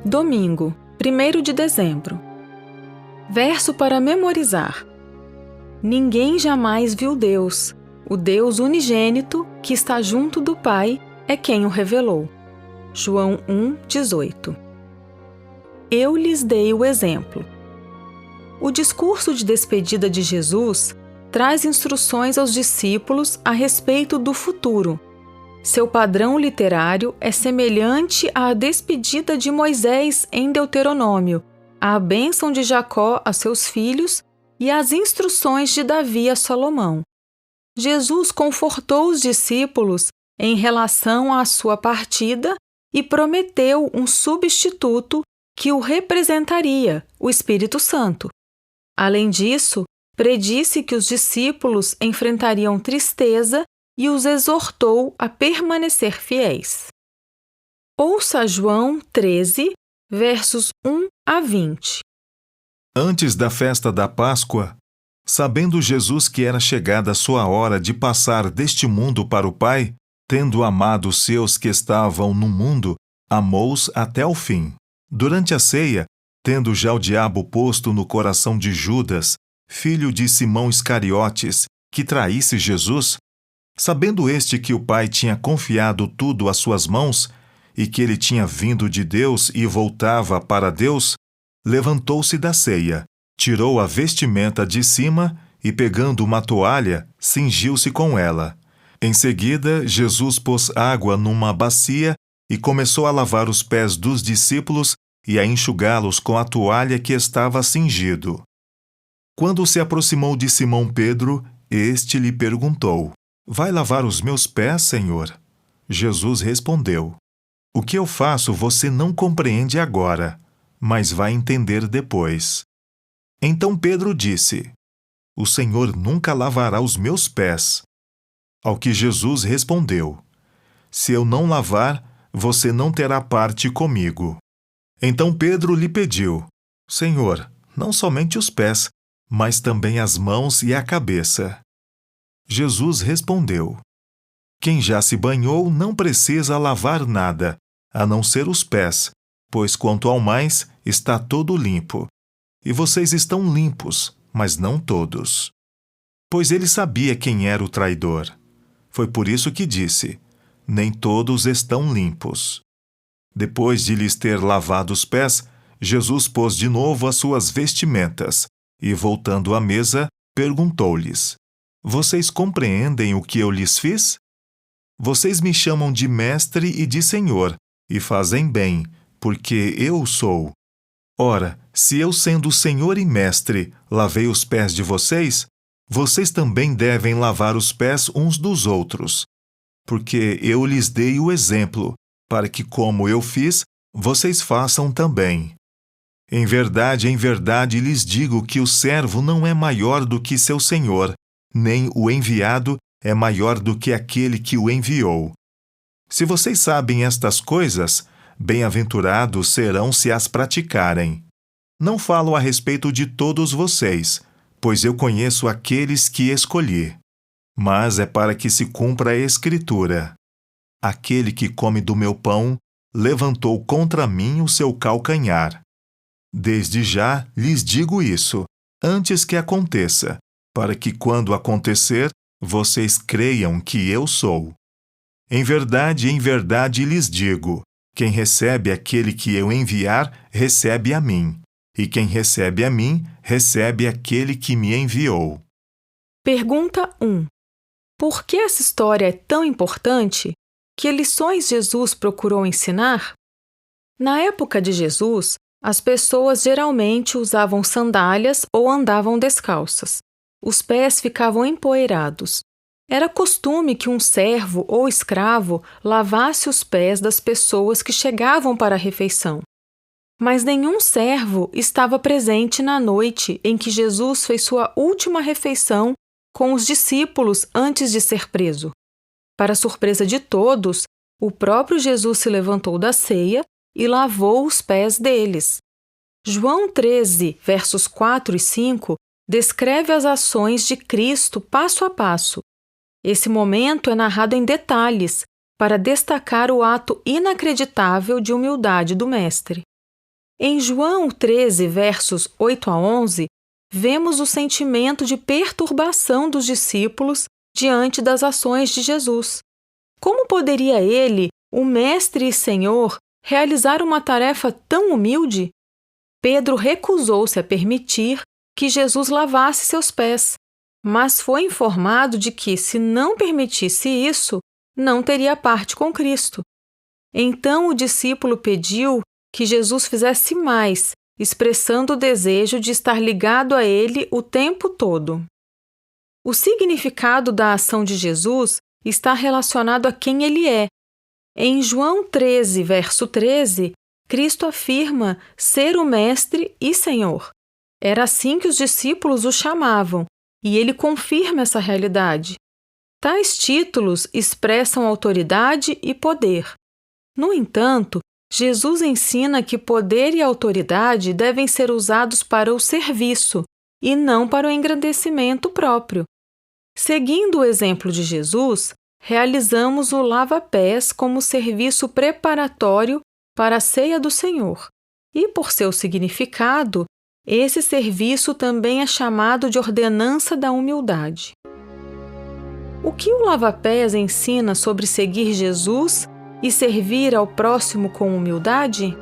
Domingo, 1º de dezembro. Verso para memorizar. Ninguém jamais viu Deus. O Deus unigênito, que está junto do Pai, é quem o revelou. João 1:18. Eu lhes dei o exemplo. O discurso de despedida de Jesus traz instruções aos discípulos a respeito do futuro. Seu padrão literário é semelhante à despedida de Moisés em Deuteronômio, à bênção de Jacó a seus filhos e às instruções de Davi a Salomão. Jesus confortou os discípulos em relação à sua partida e prometeu um substituto que o representaria, o Espírito Santo. Além disso, predisse que os discípulos enfrentariam tristeza e os exortou a permanecer fiéis. Ouça João 13, versos 1 a 20. Antes da festa da Páscoa, sabendo Jesus que era chegada a sua hora de passar deste mundo para o Pai, tendo amado os seus que estavam no mundo, amou-os até o fim. Durante a ceia, tendo já o diabo posto no coração de Judas, filho de Simão Iscariotes, que traísse Jesus, sabendo este que o Pai tinha confiado tudo às suas mãos, e que ele tinha vindo de Deus e voltava para Deus, levantou-se da ceia, tirou a vestimenta de cima e, pegando uma toalha, cingiu-se com ela. Em seguida, Jesus pôs água numa bacia e começou a lavar os pés dos discípulos e a enxugá-los com a toalha que estava cingido. Quando se aproximou de Simão Pedro, este lhe perguntou: Vai lavar os meus pés, Senhor? Jesus respondeu: O que eu faço você não compreende agora, mas vai entender depois. Então Pedro disse: O Senhor nunca lavará os meus pés. Ao que Jesus respondeu: Se eu não lavar, você não terá parte comigo. Então Pedro lhe pediu: Senhor, não somente os pés, mas também as mãos e a cabeça. Jesus respondeu: Quem já se banhou não precisa lavar nada, a não ser os pés, pois quanto ao mais, está todo limpo. E vocês estão limpos, mas não todos. Pois ele sabia quem era o traidor. Foi por isso que disse: Nem todos estão limpos. Depois de lhes ter lavado os pés, Jesus pôs de novo as suas vestimentas e, voltando à mesa, perguntou-lhes: Vocês compreendem o que eu lhes fiz? Vocês me chamam de mestre e de senhor, e fazem bem, porque eu sou. Ora, se eu, sendo senhor e mestre, lavei os pés de vocês, vocês também devem lavar os pés uns dos outros. Porque eu lhes dei o exemplo, para que, como eu fiz, vocês façam também. Em verdade lhes digo que o servo não é maior do que seu senhor, nem o enviado é maior do que aquele que o enviou. Se vocês sabem estas coisas, bem-aventurados serão se as praticarem. Não falo a respeito de todos vocês, pois eu conheço aqueles que escolhi. Mas é para que se cumpra a Escritura: Aquele que come do meu pão levantou contra mim o seu calcanhar. Desde já lhes digo isso, antes que aconteça, para que, quando acontecer, vocês creiam que eu sou. Em verdade lhes digo: quem recebe aquele que eu enviar, recebe a mim, e quem recebe a mim, recebe aquele que me enviou. Pergunta 1. Por que essa história é tão importante? Que lições Jesus procurou ensinar? Na época de Jesus, as pessoas geralmente usavam sandálias ou andavam descalças. Os pés ficavam empoeirados. Era costume que um servo ou escravo lavasse os pés das pessoas que chegavam para a refeição. Mas nenhum servo estava presente na noite em que Jesus fez sua última refeição com os discípulos antes de ser preso. Para surpresa de todos, o próprio Jesus se levantou da ceia e lavou os pés deles. João 13, versos 4 e 5, descreve as ações de Cristo passo a passo. Esse momento é narrado em detalhes para destacar o ato inacreditável de humildade do Mestre. Em João 13, versos 8 a 11, vemos o sentimento de perturbação dos discípulos diante das ações de Jesus. Como poderia ele, o Mestre e Senhor, realizar uma tarefa tão humilde? Pedro recusou-se a permitir que Jesus lavasse seus pés, mas foi informado de que, se não permitisse isso, não teria parte com Cristo. Então o discípulo pediu que Jesus fizesse mais, expressando o desejo de estar ligado a ele o tempo todo. O significado da ação de Jesus está relacionado a quem ele é. Em João 13, verso 13, Cristo afirma ser o Mestre e Senhor. Era assim que os discípulos o chamavam, e ele confirma essa realidade. Tais títulos expressam autoridade e poder. No entanto, Jesus ensina que poder e autoridade devem ser usados para o serviço e não para o engrandecimento próprio. Seguindo o exemplo de Jesus, realizamos o lava-pés como serviço preparatório para a ceia do Senhor. E, por seu significado, esse serviço também é chamado de ordenança da humildade. O que o lava-pés ensina sobre seguir Jesus e servir ao próximo com humildade?